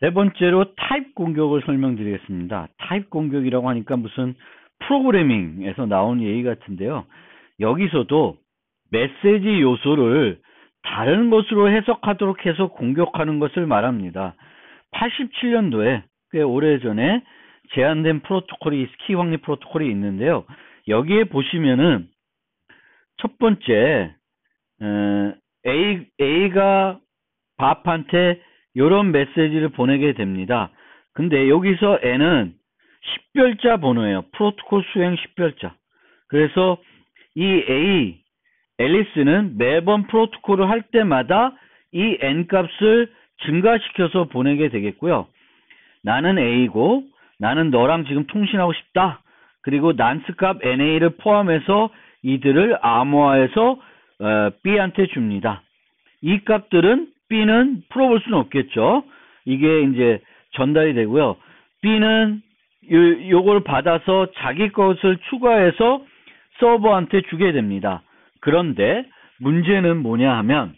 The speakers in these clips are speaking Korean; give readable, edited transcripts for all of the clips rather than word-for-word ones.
네 번째로 타입 공격을 설명드리겠습니다. 타입 공격이라고 하니까 무슨 프로그래밍에서 나온 예의 같은데요. 여기서도 메시지 요소를 다른 것으로 해석하도록 해서 공격하는 것을 말합니다. 87년도에 꽤 오래전에 제안된 프로토콜이 키 확립 프로토콜이 있는데요. 여기에 보시면은 첫 번째 A가 밥한테 이런 메시지를 보내게 됩니다. 근데 여기서 N은 10별자 번호예요. 프로토콜 수행 10별자. 그래서 이 앨리스는 매번 프로토콜을 할 때마다 이 N 값을 증가시켜서 보내게 되겠고요. 나는 A고 나는 너랑 지금 통신하고 싶다. 그리고 난스 값 NA를 포함해서 이들을 암호화해서 B한테 줍니다. 이 값들은 B는 풀어볼 수는 없겠죠. 이게 이제 전달이 되고요. B는 요걸 받아서 자기 것을 추가해서 서버한테 주게 됩니다. 그런데 문제는 뭐냐 하면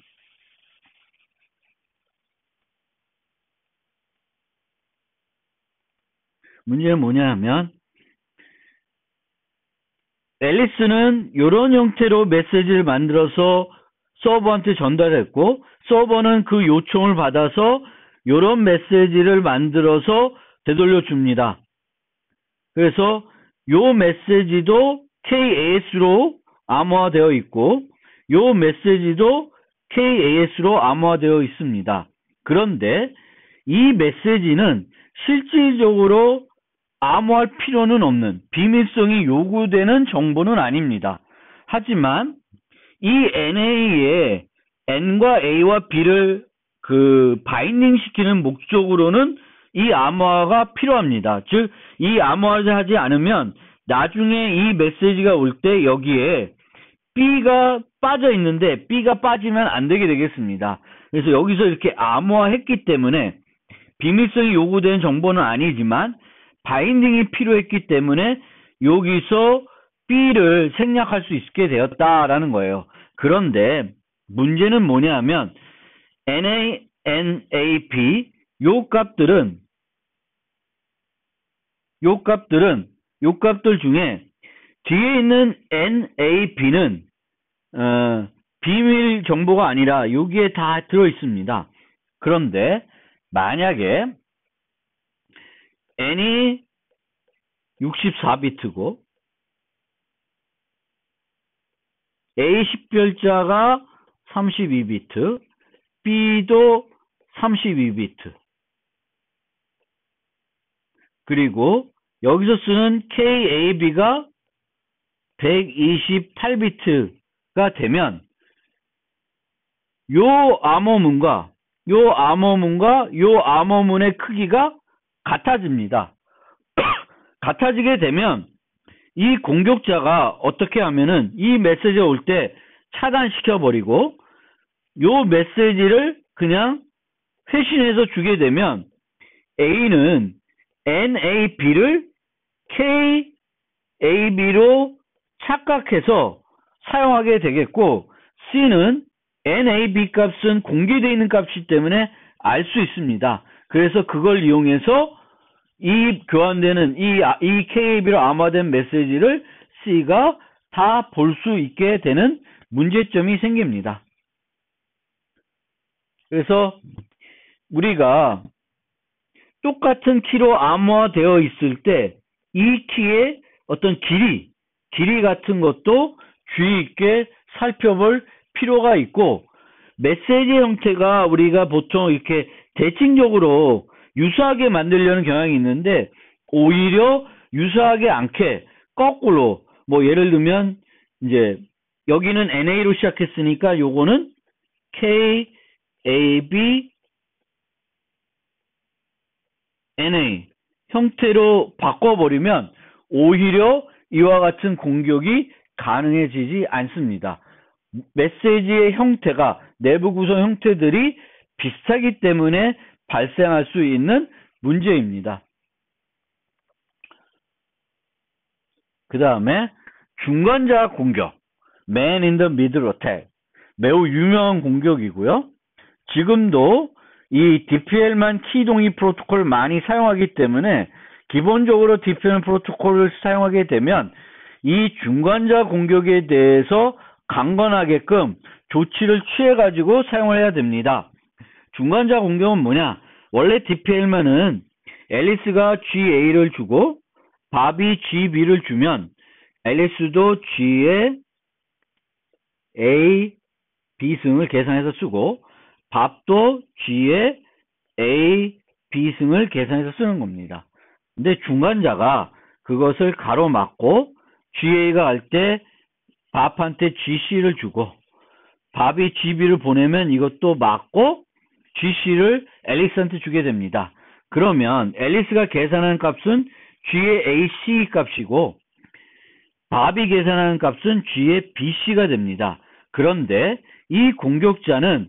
앨리스는 이런 형태로 메시지를 만들어서 서버한테 전달했고 서버는 그 요청을 받아서 이런 메시지를 만들어서 되돌려 줍니다. 그래서 요 메시지도 KAS로 암호화되어 있고 요 메시지도 KAS로 암호화되어 있습니다. 그런데 이 메시지는 실질적으로 암호화할 필요는 없는 비밀성이 요구되는 정보는 아닙니다. 하지만 이 NA에 N과 A와 B를 바인딩 시키는 목적으로는 이 암호화가 필요합니다. 즉, 이 암호화를 하지 않으면 나중에 이 메시지가 올 때 여기에 B가 빠져 있는데 B가 빠지면 안 되게 되겠습니다. 그래서 여기서 이렇게 암호화했기 때문에 비밀성이 요구되는 정보는 아니지만 바인딩이 필요했기 때문에 여기서 B를 생략할 수 있게 되었다라는 거예요. 그런데 문제는 뭐냐 하면 NA, NAP 요 값들 중에 뒤에 있는 NAB는 비밀 정보가 아니라 여기에 다 들어 있습니다. 그런데 만약에 N이 64비트고 A 10별자가 32비트, B도 32비트. 그리고 여기서 쓰는 KAB가 128비트가 되면 요 암호문과 요 암호문의 크기가 같아집니다. 같아지게 되면 이 공격자가 어떻게 하면은 이 메시지가 올 때 차단시켜버리고 요 메시지를 그냥 회신해서 주게 되면 A는 NAB를 KAB로 착각해서 사용하게 되겠고 C는 NAB 값은 공개되어 있는 값이기 때문에 알 수 있습니다. 그래서 그걸 이용해서 이 교환되는 이 KAB로 암호화된 메시지를 C가 다 볼 수 있게 되는 문제점이 생깁니다. 그래서 우리가 똑같은 키로 암호화되어 있을 때 이 키의 어떤 길이 같은 것도 주의 있게 살펴볼 필요가 있고 메시지 형태가 우리가 보통 이렇게 대칭적으로 유사하게 만들려는 경향이 있는데 오히려 유사하게 않게 거꾸로 뭐 예를 들면 이제 여기는 NA로 시작했으니까 요거는 KAB NA 형태로 바꿔버리면 오히려 이와 같은 공격이 가능해지지 않습니다. 메시지의 형태가 내부 구성 형태들이 비슷하기 때문에 발생할 수 있는 문제입니다. 그 다음에 중간자 공격, Man in the Middle Attack 매우 유명한 공격이고요. 지금도 이 DPL만 키 동의 프로토콜을 많이 사용하기 때문에 기본적으로 DPL 프로토콜을 사용하게 되면 이 중간자 공격에 대해서 강건하게끔 조치를 취해가지고 사용을 해야 됩니다. 중간자 공격은 뭐냐? 원래 DPL만은 앨리스가 GA를 주고 밥이 GB를 주면 앨리스도 G의 A, B승을 계산해서 쓰고 밥도 G의 A, B승을 계산해서 쓰는 겁니다. 근데 중간자가 그것을 가로막고 GA가 할 때 밥한테 GC를 주고 밥이 GB를 보내면 이것도 막고 GC를 앨리스한테 주게 됩니다. 그러면 앨리스가 계산하는 값은 G의 AC 값이고 밥이 계산하는 값은 G의 BC가 됩니다. 그런데 이 공격자는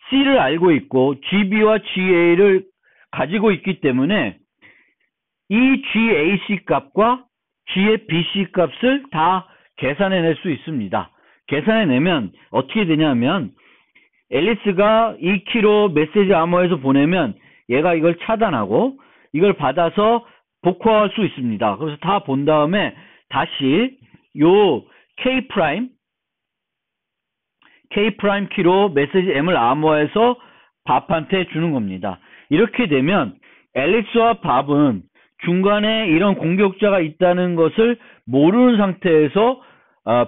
C를 알고 있고 GB와 GA를 가지고 있기 때문에 이 GAC 값과 G의 BC 값을 다 계산해낼 수 있습니다. 계산해내면 어떻게 되냐면 앨리스가 2kg 메시지 암호에서 보내면 얘가 이걸 차단하고 이걸 받아서 복구할 수 있습니다. 그래서 다 본 다음에 다시 요 K 키로 메시지 M을 암호해서 밥한테 주는 겁니다. 이렇게 되면 앨리스와 밥은 중간에 이런 공격자가 있다는 것을 모르는 상태에서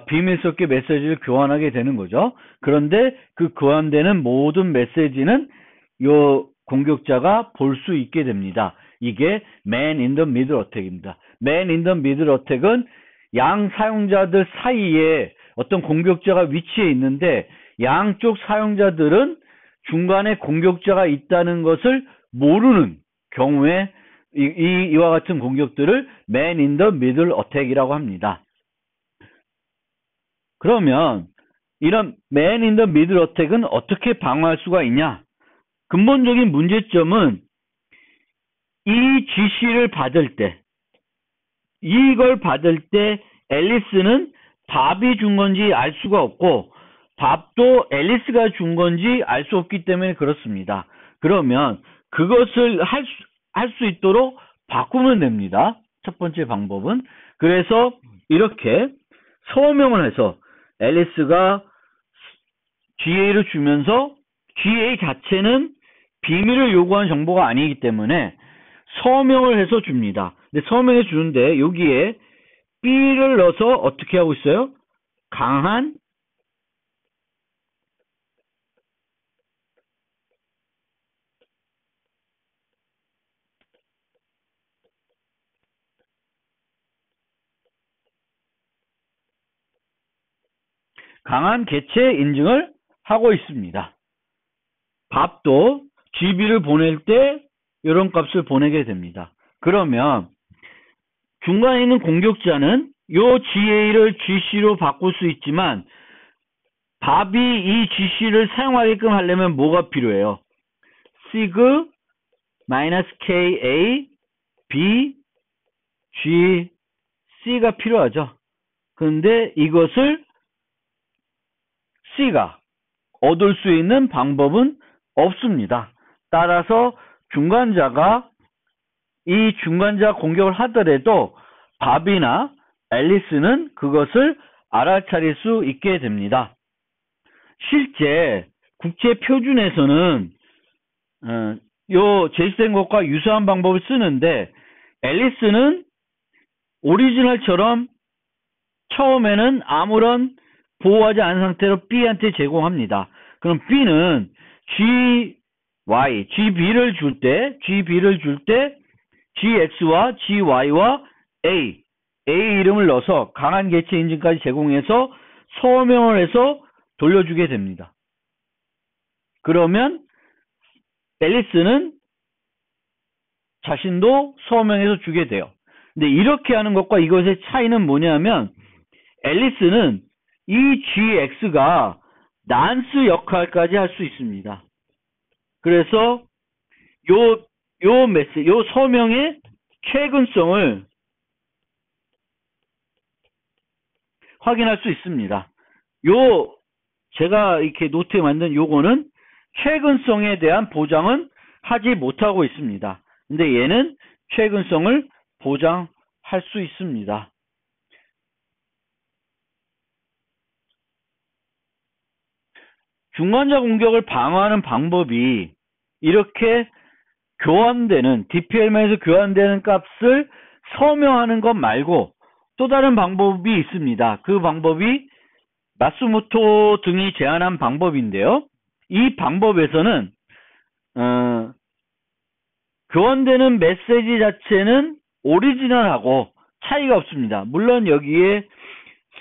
비밀스럽게 메시지를 교환하게 되는 거죠. 그런데 그 교환되는 모든 메시지는 요 공격자가 볼 수 있게 됩니다. 이게 Man in the Middle Attack입니다. Man in the Middle Attack은 양 사용자들 사이에 어떤 공격자가 위치해 있는데 양쪽 사용자들은 중간에 공격자가 있다는 것을 모르는 경우에 이와 같은 공격들을 Man in the Middle Attack이라고 합니다. 그러면 이런 Man in the Middle Attack은 어떻게 방어할 수가 있냐? 근본적인 문제점은 이 GC를 받을 때 이걸 받을 때 앨리스는 밥이 준 건지 알 수가 없고 밥도 앨리스가 준 건지 알 수 없기 때문에 그렇습니다. 그러면 그것을 할 수 있도록 바꾸면 됩니다. 첫 번째 방법은. 그래서 이렇게 서명을 해서 앨리스가 GA를 주면서 GA 자체는 비밀을 요구한 정보가 아니기 때문에 서명을 해서 줍니다. 근데 서명해 주는데 여기에 B를 넣어서 어떻게 하고 있어요? 강한 개체 인증을 하고 있습니다. 밥도 GB를 보낼 때 이런 값을 보내게 됩니다. 그러면 중간에 있는 공격자는 요 GA를 GC로 바꿀 수 있지만 밥이 이 GC를 사용하게끔 하려면 뭐가 필요해요? sig -ka b g c가 필요하죠. 그런데 이것을 C가 얻을 수 있는 방법은 없습니다. 따라서 중간자가 이 중간자 공격을 하더라도 밥이나 앨리스는 그것을 알아차릴 수 있게 됩니다. 실제 국제 표준에서는 요 제시된 것과 유사한 방법을 쓰는데 앨리스는 오리지널처럼 처음에는 아무런 보호하지 않은 상태로 B한테 제공합니다. 그럼 B는 GB를 줄 때 GX와 GY와 A 이름을 넣어서 강한 개체 인증까지 제공해서 서명을 해서 돌려주게 됩니다. 그러면 앨리스는 자신도 서명해서 주게 돼요. 근데 이렇게 하는 것과 이것의 차이는 뭐냐면 앨리스는 이 GX가 난스 역할까지 할 수 있습니다. 그래서 요 서명의 최근성을 확인할 수 있습니다. 제가 이렇게 노트에 만든 요거는 최근성에 대한 보장은 하지 못하고 있습니다. 근데 얘는 최근성을 보장할 수 있습니다. 중간자 공격을 방어하는 방법이 이렇게 교환되는 DPL만에서 교환되는 값을 서명하는 것 말고 또 다른 방법이 있습니다. 그 방법이 마츠모토 등이 제안한 방법인데요. 이 방법에서는 교환되는 메시지 자체는 오리지널하고 차이가 없습니다. 물론 여기에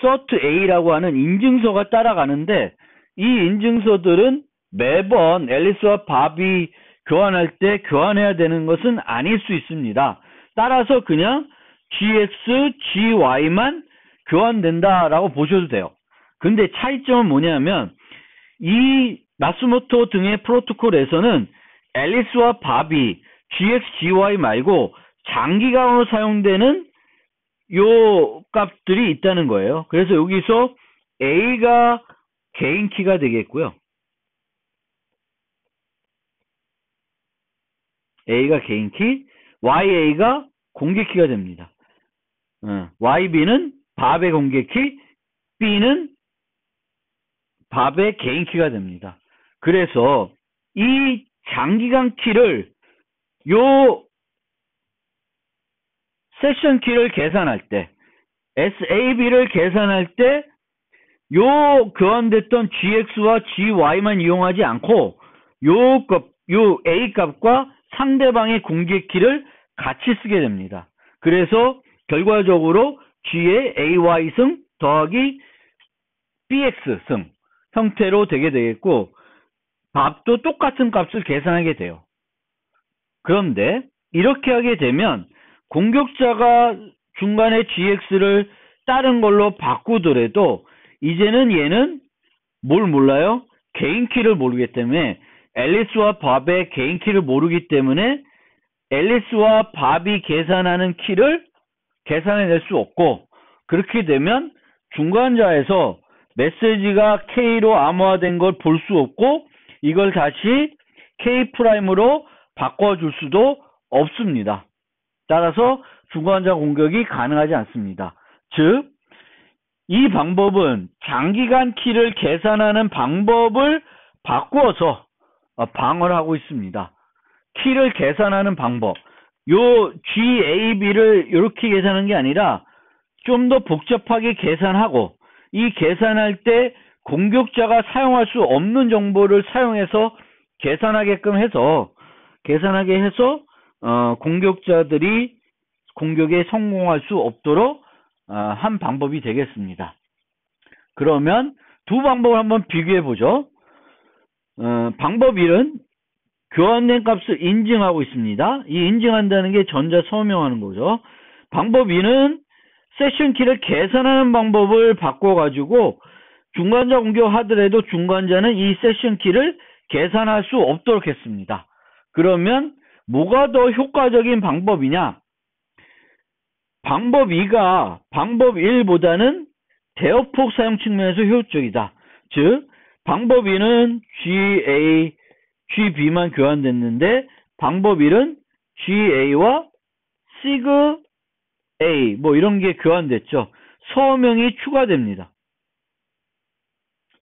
cert A라고 하는 인증서가 따라가는데 이 인증서들은 매번 앨리스와 밥이 교환할 때 교환해야 되는 것은 아닐 수 있습니다. 따라서 그냥 GX, GY만 교환된다라고 보셔도 돼요. 근데 차이점은 뭐냐면 이 마츠모토 등의 프로토콜에서는 앨리스와 밥이 GX, GY 말고 장기간으로 사용되는 요 값들이 있다는 거예요. 그래서 여기서 A가 개인 키가 되겠고요. A가 개인 키, YA가 공개 키가 됩니다. YB는 밥의 공개 키, B는 밥의 개인 키가 됩니다. 그래서 이 장기간 키를 요 세션 키를 계산할 때 SAB를 계산할 때 요 교환됐던 GX와 GY만 이용하지 않고 요 A 값과 상대방의 공개 키를 같이 쓰게 됩니다. 그래서 결과적으로 G의 AY승 더하기 BX승 형태로 되게 되겠고 밥도 똑같은 값을 계산하게 돼요. 그런데 이렇게 하게 되면 공격자가 중간에 GX를 다른 걸로 바꾸더라도 이제는 얘는 뭘 몰라요? 개인 키를 모르기 때문에 앨리스와 밥의 개인 키를 모르기 때문에 앨리스와 밥이 계산하는 키를 계산해낼 수 없고 그렇게 되면 중간자에서 메시지가 K로 암호화된 걸 볼 수 없고 이걸 다시 K'으로 바꿔줄 수도 없습니다. 따라서 중간자 공격이 가능하지 않습니다. 즉, 이 방법은 장기간 키를 계산하는 방법을 바꾸어서 방어를 하고 있습니다. 키를 계산하는 방법. 요 GAB를 이렇게 계산하는 게 아니라 좀 더 복잡하게 계산하고 이 계산할 때 공격자가 사용할 수 없는 정보를 사용해서 계산하게 해서 공격자들이 공격에 성공할 수 없도록 한 방법이 되겠습니다. 그러면 두 방법을 한번 비교해 보죠. 방법 1은 교환된 값을 인증하고 있습니다. 이 인증한다는 게 전자 서명하는 거죠. 방법 2는 세션 키를 계산하는 방법을 바꿔가지고 중간자 공격하더라도 중간자는 이 세션 키를 계산할 수 없도록 했습니다. 그러면 뭐가 더 효과적인 방법이냐? 방법 2가 방법 1보다는 대역폭 사용 측면에서 효율적이다. 즉, 방법 2는 GA, GB만 교환됐는데 방법 1은 GA와 SIG A 뭐 이런 게 교환됐죠. 서명이 추가됩니다.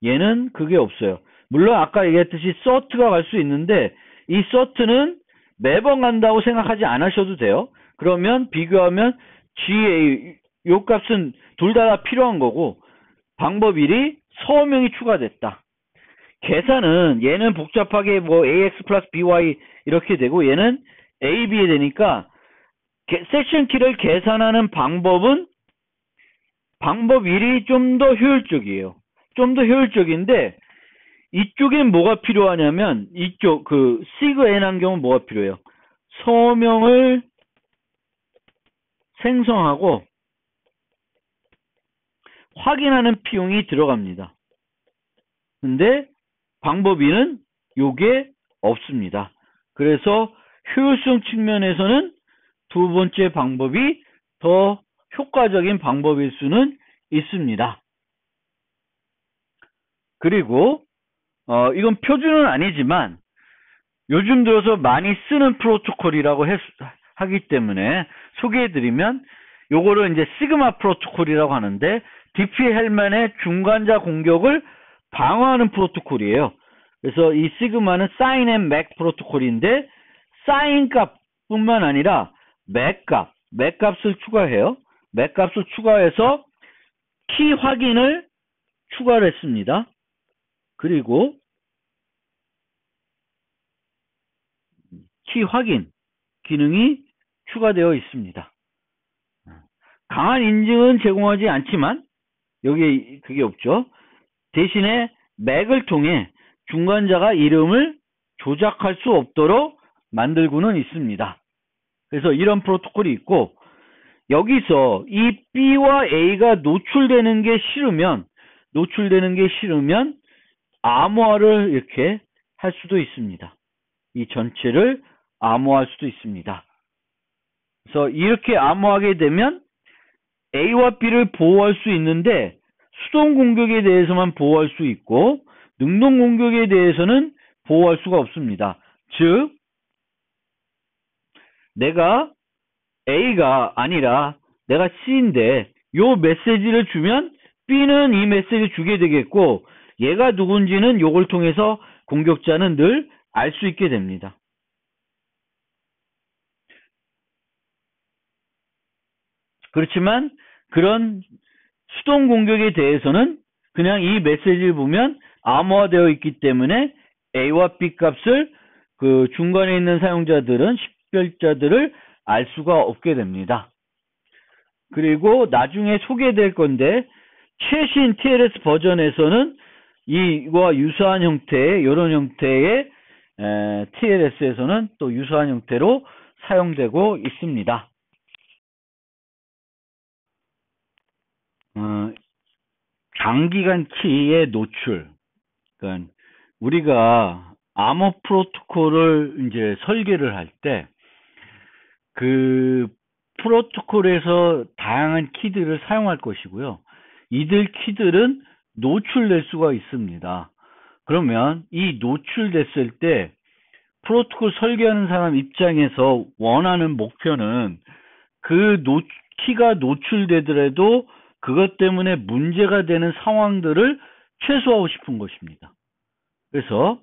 얘는 그게 없어요. 물론 아까 얘기했듯이 CERT가 갈 수 있는데 이 CERT는 매번 간다고 생각하지 않으셔도 돼요. 그러면 비교하면 GA 요 값은 둘 다 필요한 거고 방법 1이 서명이 추가됐다. 계산은 얘는 복잡하게 뭐 AX 플러스 BY 이렇게 되고 얘는 AB 되니까 세션 키를 계산하는 방법은 방법 1이 좀 더 효율적이에요. 좀 더 효율적인데 이쪽엔 뭐가 필요하냐면 이쪽 그 시그 N 한 경우는 뭐가 필요해요? 서명을 생성하고 확인하는 비용이 들어갑니다. 근데 방법 2는 요게 없습니다. 그래서 효율성 측면에서는 두 번째 방법이 더 효과적인 방법일 수는 있습니다. 그리고 이건 표준은 아니지만 요즘 들어서 많이 쓰는 프로토콜이라고 하기 때문에 소개해드리면 요거를 이제 시그마 프로토콜이라고 하는데 DP-헬만의 중간자 공격을 방어하는 프로토콜이에요. 그래서 이 시그마는 사인 앤 맥 프로토콜인데 사인 값뿐만 아니라 맥 값을 추가해요. 맥 값을 추가해서 키 확인을 추가를 했습니다. 그리고 키 확인 기능이 추가되어 있습니다. 강한 인증은 제공하지 않지만 여기에 그게 없죠. 대신에 맥을 통해 중간자가 이름을 조작할 수 없도록 만들고는 있습니다. 그래서 이런 프로토콜이 있고 여기서 이 B와 A가 노출되는 게 싫으면 암호화를 이렇게 할 수도 있습니다. 이 전체를 암호화할 수도 있습니다. 그래서 이렇게 암호하게 되면 A와 B를 보호할 수 있는데 수동 공격에 대해서만 보호할 수 있고 능동 공격에 대해서는 보호할 수가 없습니다. 즉 내가 A가 아니라 내가 C인데 요 메시지를 주면 B는 이 메시지를 주게 되겠고 얘가 누군지는 요걸 통해서 공격자는 늘 알 수 있게 됩니다. 그렇지만 그런 수동 공격에 대해서는 그냥 이 메시지를 보면 암호화되어 있기 때문에 A와 B 값을 그 중간에 있는 사용자들은 식별자들을 알 수가 없게 됩니다. 그리고 나중에 소개될 건데 최신 TLS 버전에서는 이와 유사한 형태의 이런 형태의 TLS에서는 또 유사한 형태로 사용되고 있습니다. 장기간 키의 노출. 그러니까 우리가 암호 프로토콜을 이제 설계를 할 때 그 프로토콜에서 다양한 키들을 사용할 것이고요. 이들 키들은 노출될 수가 있습니다. 그러면 이 노출됐을 때 프로토콜 설계하는 사람 입장에서 원하는 목표는 그 키가 노출되더라도 그것 때문에 문제가 되는 상황들을 최소화하고 싶은 것입니다. 그래서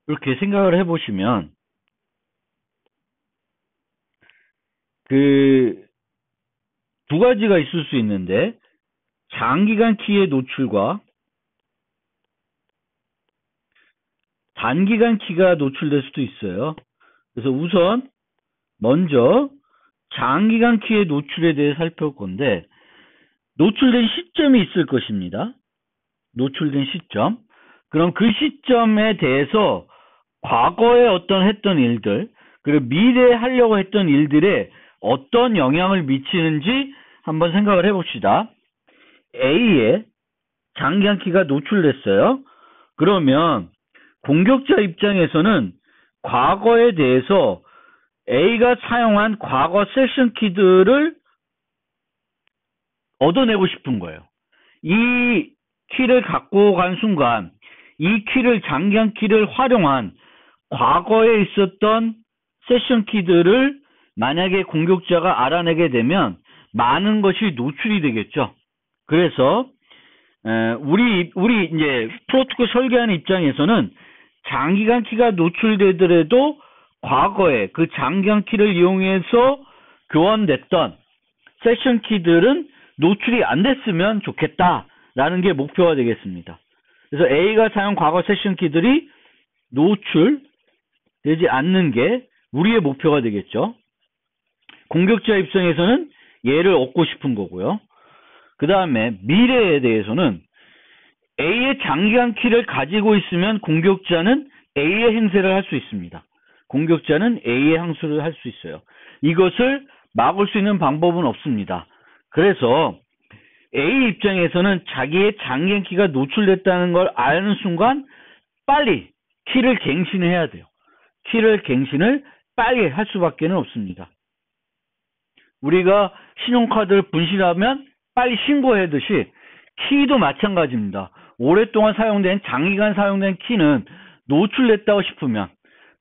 이렇게 생각을 해보시면 그 두 가지가 있을 수 있는데 장기간 키의 노출과 단기간 키가 노출될 수도 있어요. 그래서 우선 먼저 장기간 키의 노출에 대해 살펴볼 건데 노출된 시점이 있을 것입니다. 노출된 시점. 그럼 그 시점에 대해서 과거에 어떤 했던 일들 그리고 미래에 하려고 했던 일들에 어떤 영향을 미치는지 한번 생각을 해봅시다. A의 장기간 키가 노출됐어요. 그러면 공격자 입장에서는 과거에 대해서 A가 사용한 과거 세션 키들을 얻어내고 싶은 거예요. 이 키를 갖고 간 순간 이 키를 장기간 키를 활용한 과거에 있었던 세션 키들을 만약에 공격자가 알아내게 되면 많은 것이 노출이 되겠죠. 그래서 우리 이제 프로토콜 설계하는 입장에서는 장기간 키가 노출되더라도 과거에 그 장기간 키를 이용해서 교환됐던 세션 키들은 노출이 안 됐으면 좋겠다라는 게 목표가 되겠습니다. 그래서 A가 사용 과거 세션 키들이 노출되지 않는 게 우리의 목표가 되겠죠. 공격자 입장에서는 얘를 얻고 싶은 거고요. 그 다음에 미래에 대해서는 A의 장기간 키를 가지고 있으면 공격자는 A의 행세를 할 수 있습니다. 공격자는 A의 항수를 할 수 있어요. 이것을 막을 수 있는 방법은 없습니다. 그래서 A 입장에서는 자기의 장기간 키가 노출됐다는 걸 아는 순간 빨리 키를 갱신해야 돼요. 키를 갱신을 빨리 할 수밖에 없습니다. 우리가 신용카드를 분실하면 빨리 신고하듯이 키도 마찬가지입니다. 오랫동안 사용된 장기간 사용된 키는 노출됐다고 싶으면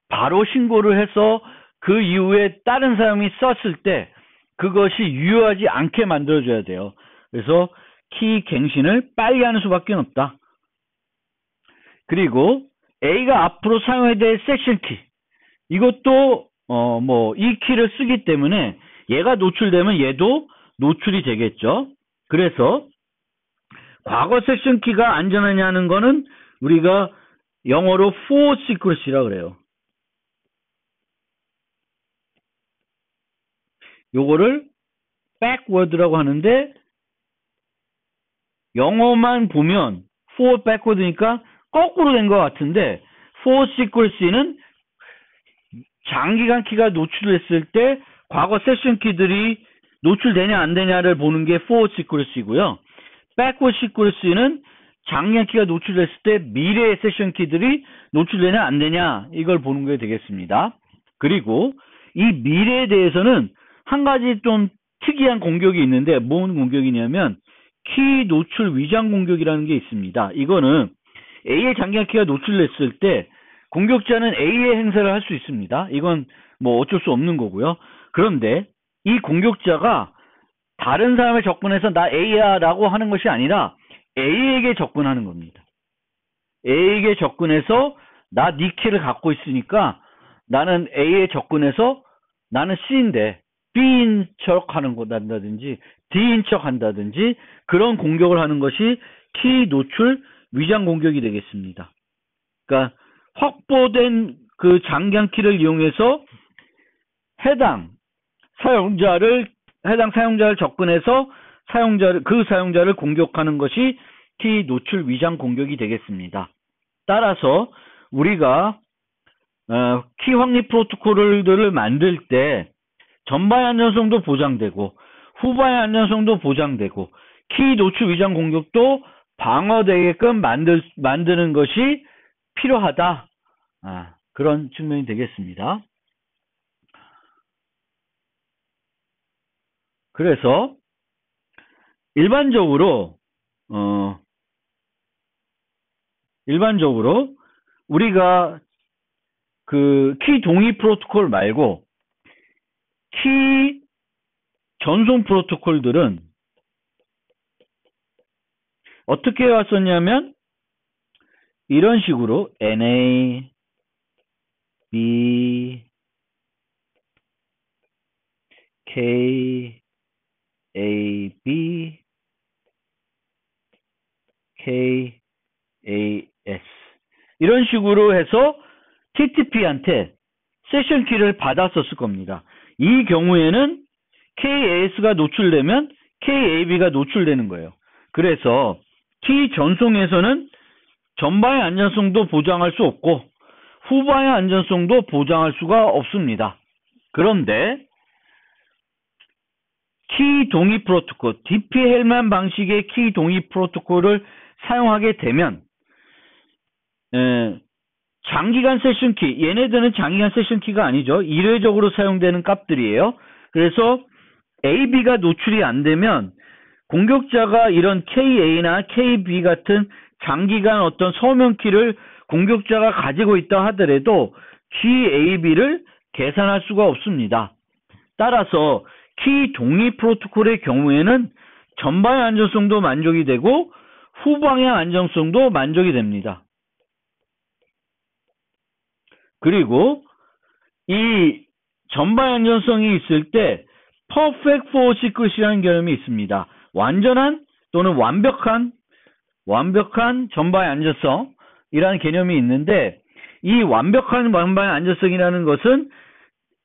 바로 신고를 해서 그 이후에 다른 사람이 썼을 때 그것이 유효하지 않게 만들어줘야 돼요. 그래서 키 갱신을 빨리 하는 수밖에 없다. 그리고 A가 앞으로 사용해야 될 세션 키, 이것도 이 키를 쓰기 때문에 얘가 노출되면 얘도 노출이 되겠죠. 그래서 과거 세션 키가 안전하냐는 거는 우리가 영어로 forward secret이라고 그래요. 요거를 backward라고 하는데 영어만 보면 forward backward니까 거꾸로 된 것 같은데 forward secret는 장기간 키가 노출됐을 때 과거 세션 키들이 노출되냐 안 되냐를 보는 게 forward secret이고요. backward secret는 장기간 키가 노출됐을 때 미래의 세션 키들이 노출되냐 안 되냐 이걸 보는 게 되겠습니다. 그리고 이 미래에 대해서는 한 가지 좀 특이한 공격이 있는데 뭔 공격이냐면 키 노출 위장 공격이라는 게 있습니다. 이거는 A의 장기간 키가 노출됐을 때 공격자는 A의 행사를 할 수 있습니다. 이건 뭐 어쩔 수 없는 거고요. 그런데 이 공격자가 다른 사람에 접근해서 나 A야 라고 하는 것이 아니라 A에게 접근하는 겁니다. A에게 접근해서 나 네 키를 갖고 있으니까 나는 A에 접근해서 나는 C인데 B인 척 하는 거다든지 D인 척 한다든지 그런 공격을 하는 것이 키 노출 위장 공격이 되겠습니다. 그러니까 확보된 그 장기간 키를 이용해서 해당 사용자를 접근해서 그 사용자를 공격하는 것이 키 노출 위장 공격이 되겠습니다. 따라서 우리가 키 확립 프로토콜들을 만들 때 전방의 안전성도 보장되고 후방의 안전성도 보장되고 키 노출 위장 공격도 방어되게끔 만드는 것이 필요하다. 그런 측면이 되겠습니다. 그래서 일반적으로 우리가 그 키 동의 프로토콜 말고 키 전송 프로토콜들은 어떻게 왔었냐면 이런 식으로 NA, B, K, A, B, K, A, S 이런 식으로 해서 TTP한테 세션 키를 받았었을 겁니다. 이 경우에는 KAS가 노출되면 KAB가 노출되는 거예요. 그래서 키 전송에서는 전방의 안전성도 보장할 수 없고 후방의 안전성도 보장할 수가 없습니다. 그런데 키 동의 프로토콜, DP-헬만 방식의 키 동의 프로토콜을 사용하게 되면 장기간 세션 키, 얘네들은 장기간 세션 키가 아니죠. 일회적으로 사용되는 값들이에요. 그래서 AB가 노출이 안 되면 공격자가 이런 KA나 KB 같은 장기간 어떤 서명 키를 공격자가 가지고 있다 하더라도 GAB를 계산할 수가 없습니다. 따라서 키 동의 프로토콜의 경우에는 전방의 안전성도 만족이 되고 후방의 안정성도 만족이 됩니다. 그리고 이 전방의 안전성이 있을 때 perfect forward secret이라는 개념이 있습니다. 완전한 또는 완벽한 전방의 안전성이라는 개념이 있는데 이 완벽한 전방의 안전성이라는 것은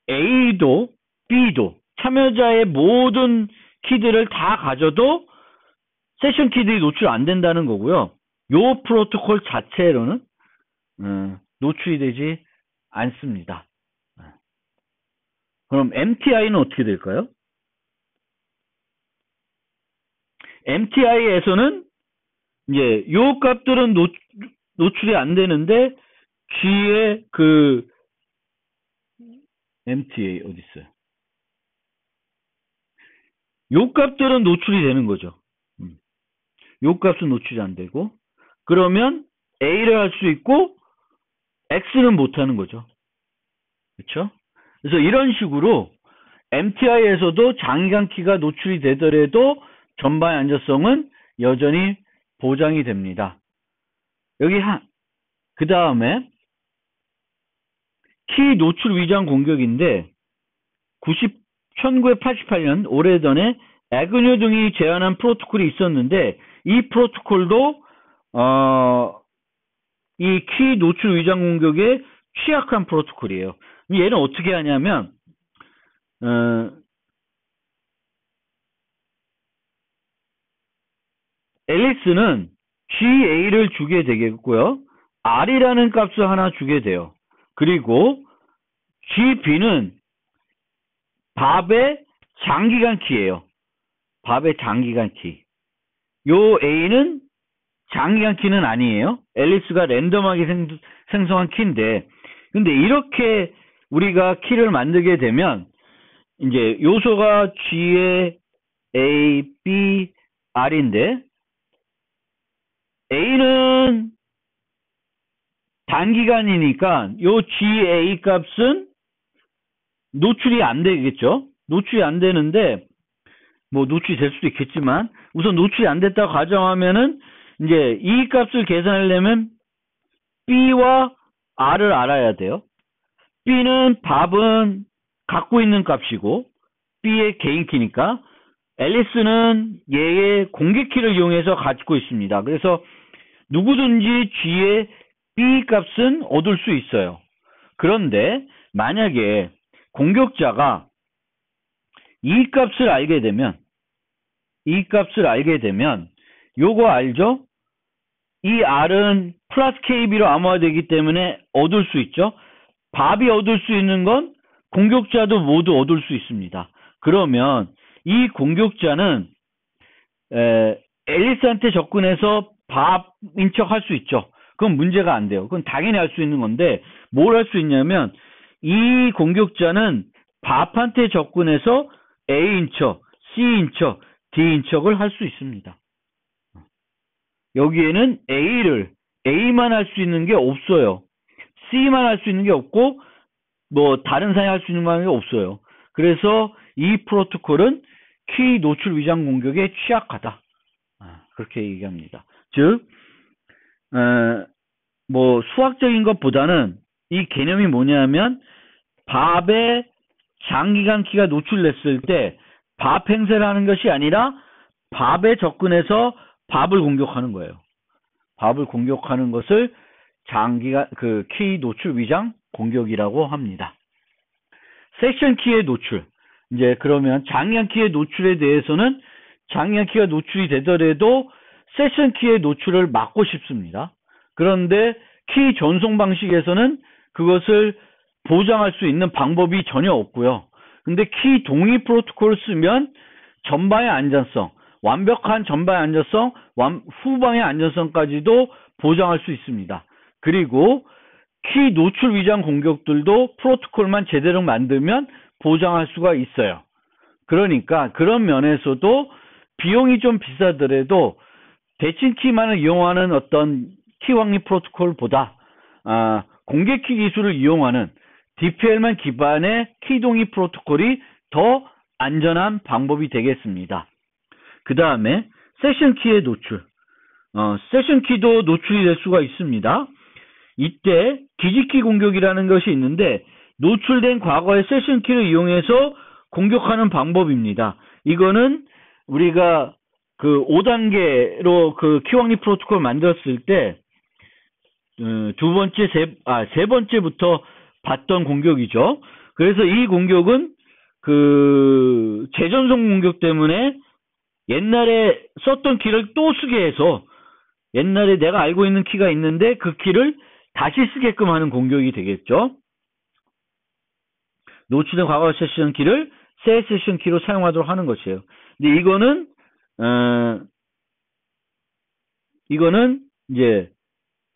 A도 B도 참여자의 모든 키들을 다 가져도 세션 키들이 노출 안 된다는 거고요. 요 프로토콜 자체로는 노출이 되지 않습니다. 그럼 MTI는 어떻게 될까요? MTI에서는 이제 요 값들은 노출이 안 되는데 G의 그 MTA 어디 있어요? 요 값들은 노출이 되는 거죠. 요 값은 노출이 안 되고 그러면 A를 할 수 있고 X는 못하는 거죠. 그렇죠? 그래서 이런 식으로 MTI에서도 장기간 키가 노출이 되더라도 전방의 안전성은 여전히 보장이 됩니다. 여기 그 다음에 키 노출 위장 공격인데 1988년 오래전에 애그뉴 등이 제안한 프로토콜이 있었는데 이 프로토콜도 이 키 노출 위장 공격에 취약한 프로토콜이에요. 얘는 어떻게 하냐면 앨리스는 GA를 주게 되겠고요. R이라는 값을 하나 주게 돼요. 그리고 GB는 밥의 장기간 키예요. 밥의 장기간 키. 요 A는 장기간 키는 아니에요. 앨리스가 랜덤하게 생성한 키인데, 근데 이렇게 우리가 키를 만들게 되면 이제 요소가 G에 A, B, R인데 A는 단기간이니까 요 GA 값은 노출이 안 되겠죠. 노출이 안 되는데 뭐 노출이 될 수도 있겠지만 우선 노출이 안 됐다고 가정하면은 이제 이 값을 계산하려면 B와 R을 알아야 돼요. B는 밥은 갖고 있는 값이고 B의 개인 키니까 앨리스는 얘의 공개 키를 이용해서 가지고 있습니다. 그래서 누구든지 G의 B 값은 얻을 수 있어요. 그런데 만약에 공격자가 이 값을 알게 되면 요거 알죠? 이 R은 플러스 KB로 암호화되기 때문에 얻을 수 있죠. 밥이 얻을 수 있는 건 공격자도 모두 얻을 수 있습니다. 그러면 이 공격자는 앨리스한테 접근해서 밥인 척 할 수 있죠. 그건 문제가 안 돼요. 그건 당연히 할 수 있는 건데 뭘 할 수 있냐면 이 공격자는 밥한테 접근해서 A인 척, C인 척, D인 척을 할 수 있습니다. 여기에는 A만 할 수 있는 게 없어요. C만 할 수 있는 게 없고 뭐 다른 사람이 할 수 있는 게 없어요. 그래서 이 프로토콜은 키 노출 위장 공격에 취약하다. 그렇게 얘기합니다. 즉 뭐 수학적인 것보다는 이 개념이 뭐냐면 밥의 장기간 키가 노출됐을 때 밥 행세를 하는 것이 아니라 밥에 접근해서 밥을 공격하는 거예요. 밥을 공격하는 것을 장기간 키 노출 위장 공격이라고 합니다. 세션 키의 노출. 이제 그러면 장기간 키의 노출에 대해서는 장기간 키가 노출이 되더라도 세션 키의 노출을 막고 싶습니다. 그런데 키 전송 방식에서는 그것을 보장할 수 있는 방법이 전혀 없고요. 근데 키 동의 프로토콜을 쓰면 전방의 안전성, 완벽한 전방의 안전성, 후방의 안전성까지도 보장할 수 있습니다. 그리고 키 노출 위장 공격들도 프로토콜만 제대로 만들면 보장할 수가 있어요. 그러니까 그런 면에서도 비용이 좀 비싸더라도 대칭 키만을 이용하는 어떤 키 확립 프로토콜보다 공개 키 기술을 이용하는 DPL만 기반의 키 동의 프로토콜이 더 안전한 방법이 되겠습니다. 그 다음에 세션 키의 노출. 세션 키도 노출이 될 수가 있습니다. 이때 기지키 공격이라는 것이 있는데 노출된 과거의 세션 키를 이용해서 공격하는 방법입니다. 이거는 우리가 그 5단계로 그 키 확립 프로토콜 만들었을 때 세 번째부터 봤던 공격이죠. 그래서 이 공격은 그 재전송 공격 때문에 옛날에 썼던 키를 또 쓰게 해서 옛날에 내가 알고 있는 키가 있는데 그 키를 다시 쓰게끔 하는 공격이 되겠죠. 노출된 과거 세션 키를 새 세션 키로 사용하도록 하는 것이에요. 근데 이거는 이제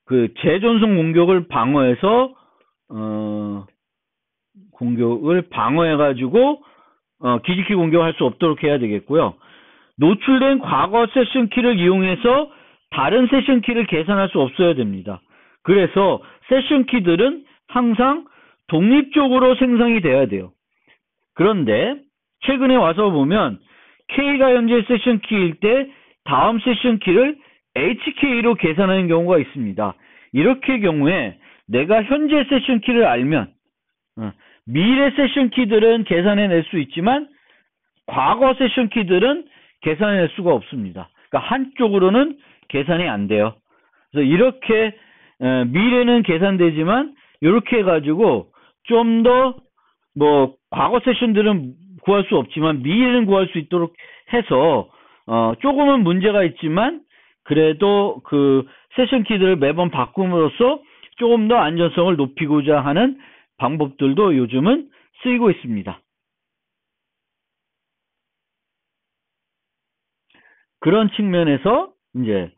그 재전송 공격을 방어해서 방어해가지고 기지키 공격할 수 없도록 해야 되겠고요. 노출된 과거 세션 키를 이용해서 다른 세션 키를 계산할 수 없어야 됩니다. 그래서 세션 키들은 항상 독립적으로 생성이 돼야 돼요. 그런데 최근에 와서 보면 K가 현재 세션 키일 때 다음 세션 키를 HK로 계산하는 경우가 있습니다. 이렇게 경우에 내가 현재 세션 키를 알면 미래 세션 키들은 계산해낼 수 있지만 과거 세션 키들은 계산해낼 수가 없습니다. 그러니까 한쪽으로는 계산이 안 돼요. 그래서 이렇게 미래는 계산되지만 이렇게 해가지고 좀 더 뭐 과거 세션들은 구할 수 없지만 미래는 구할 수 있도록 해서 조금은 문제가 있지만 그래도 그 세션 키들을 매번 바꿈으로써 조금 더 안전성을 높이고자 하는 방법들도 요즘은 쓰이고 있습니다. 그런 측면에서 이제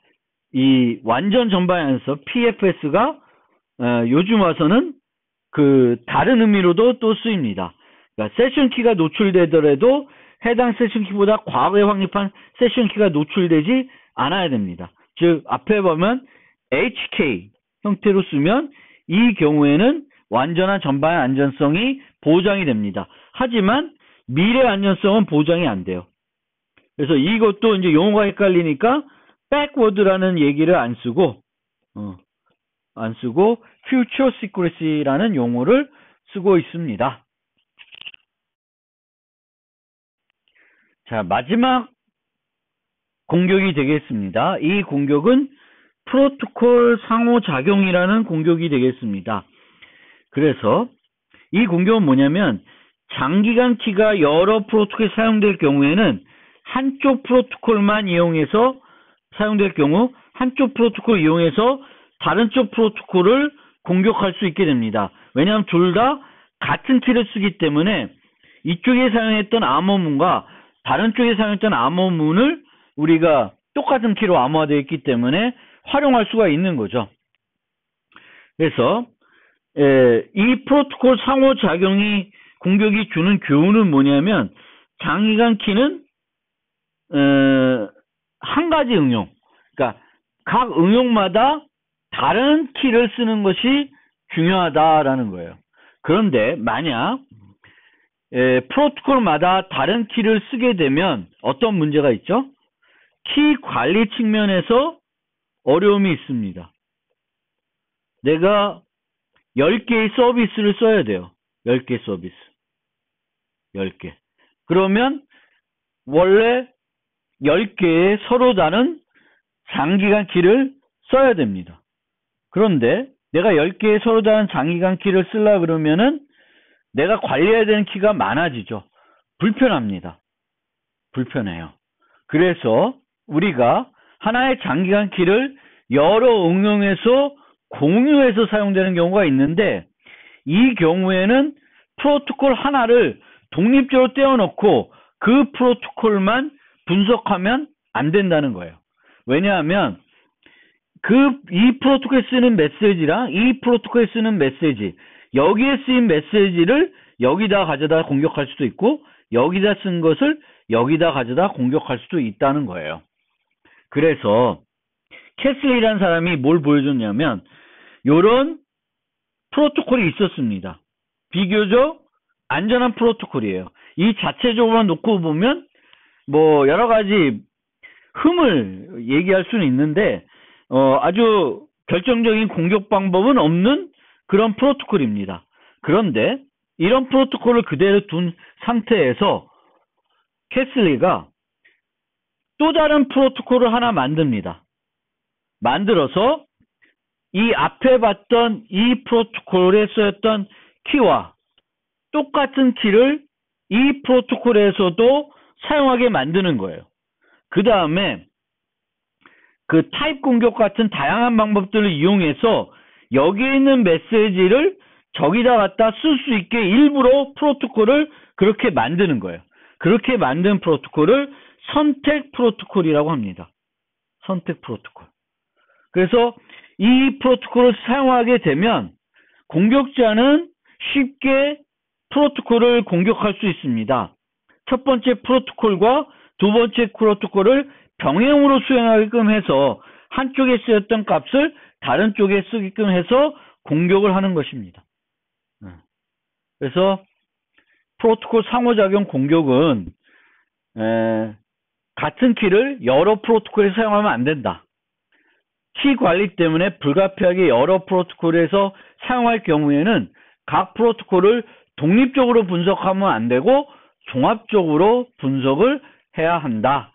이 완전 전방에서 PFS가 요즘 와서는 그 다른 의미로도 또 쓰입니다. 그러니까 세션 키가 노출되더라도 해당 세션 키보다 과거에 확립한 세션 키가 노출되지 않아야 됩니다. 즉 앞에 보면 HK 형태로 쓰면 이 경우에는 완전한 전방의 안전성이 보장이 됩니다. 하지만 미래 안전성은 보장이 안 돼요. 그래서 이것도 이제 용어가 헷갈리니까 backward라는 얘기를 안 쓰고 future secrecy라는 용어를 쓰고 있습니다. 자, 마지막 공격이 되겠습니다. 이 공격은 프로토콜 상호작용이라는 공격이 되겠습니다. 그래서 이 공격은 뭐냐면 장기간 키가 여러 프로토콜에 사용될 경우에는 한쪽 프로토콜만 이용해서 사용될 경우 한쪽 프로토콜을 이용해서 다른 쪽 프로토콜을 공격할 수 있게 됩니다. 왜냐하면 둘 다 같은 키를 쓰기 때문에 이쪽에 사용했던 암호문과 다른 쪽에 사용했던 암호문을 우리가 똑같은 키로 암호화되어 있기 때문에 활용할 수가 있는 거죠. 그래서 이 프로토콜 상호작용이 공격이 주는 교훈은 뭐냐면 장기간 키는 한 가지 응용, 그러니까 각 응용마다 다른 키를 쓰는 것이 중요하다라는 거예요. 그런데 만약 프로토콜마다 다른 키를 쓰게 되면 어떤 문제가 있죠? 키 관리 측면에서 어려움이 있습니다. 내가 10개의 서비스를 써야 돼요. 10개 서비스. 10개. 그러면 원래 10개의 서로 다른 장기간 키를 써야 됩니다. 그런데 내가 10개의 서로 다른 장기간 키를 쓰려고 그러면은 내가 관리해야 되는 키가 많아지죠. 불편합니다. 불편해요. 그래서 우리가 하나의 장기간 키를 여러 응용에서 공유해서 사용되는 경우가 있는데 이 경우에는 프로토콜 하나를 독립적으로 떼어놓고 그 프로토콜만 분석하면 안 된다는 거예요. 왜냐하면 이 프로토콜에 쓰는 메시지랑 이 프로토콜에 쓰는 메시지, 여기에 쓰인 메시지를 여기다 가져다 공격할 수도 있고 여기다 쓴 것을 여기다 가져다 공격할 수도 있다는 거예요. 그래서 캐슬리라는 사람이 뭘 보여줬냐면 이런 프로토콜이 있었습니다. 비교적 안전한 프로토콜이에요. 이 자체적으로 놓고 보면 뭐 여러 가지 흠을 얘기할 수는 있는데 아주 결정적인 공격 방법은 없는 그런 프로토콜입니다. 그런데 이런 프로토콜을 그대로 둔 상태에서 캐슬리가 또 다른 프로토콜을 하나 만듭니다. 만들어서 이 앞에 봤던 이 프로토콜에 쓰였던 키와 똑같은 키를 이 프로토콜에서도 사용하게 만드는 거예요. 그 다음에 그 타입 공격 같은 다양한 방법들을 이용해서 여기에 있는 메시지를 저기다 갖다 쓸 수 있게 일부러 프로토콜을 그렇게 만드는 거예요. 그렇게 만든 프로토콜을 선택 프로토콜이라고 합니다. 선택 프로토콜. 그래서 이 프로토콜을 사용하게 되면 공격자는 쉽게 프로토콜을 공격할 수 있습니다. 첫 번째 프로토콜과 두 번째 프로토콜을 병행으로 수행하게끔 해서 한쪽에 쓰였던 값을 다른 쪽에 쓰게끔 해서 공격을 하는 것입니다. 그래서 프로토콜 상호작용 공격은 같은 키를 여러 프로토콜에 사용하면 안 된다. 키 관리 때문에 불가피하게 여러 프로토콜에서 사용할 경우에는 각 프로토콜을 독립적으로 분석하면 안 되고 종합적으로 분석을 해야 한다.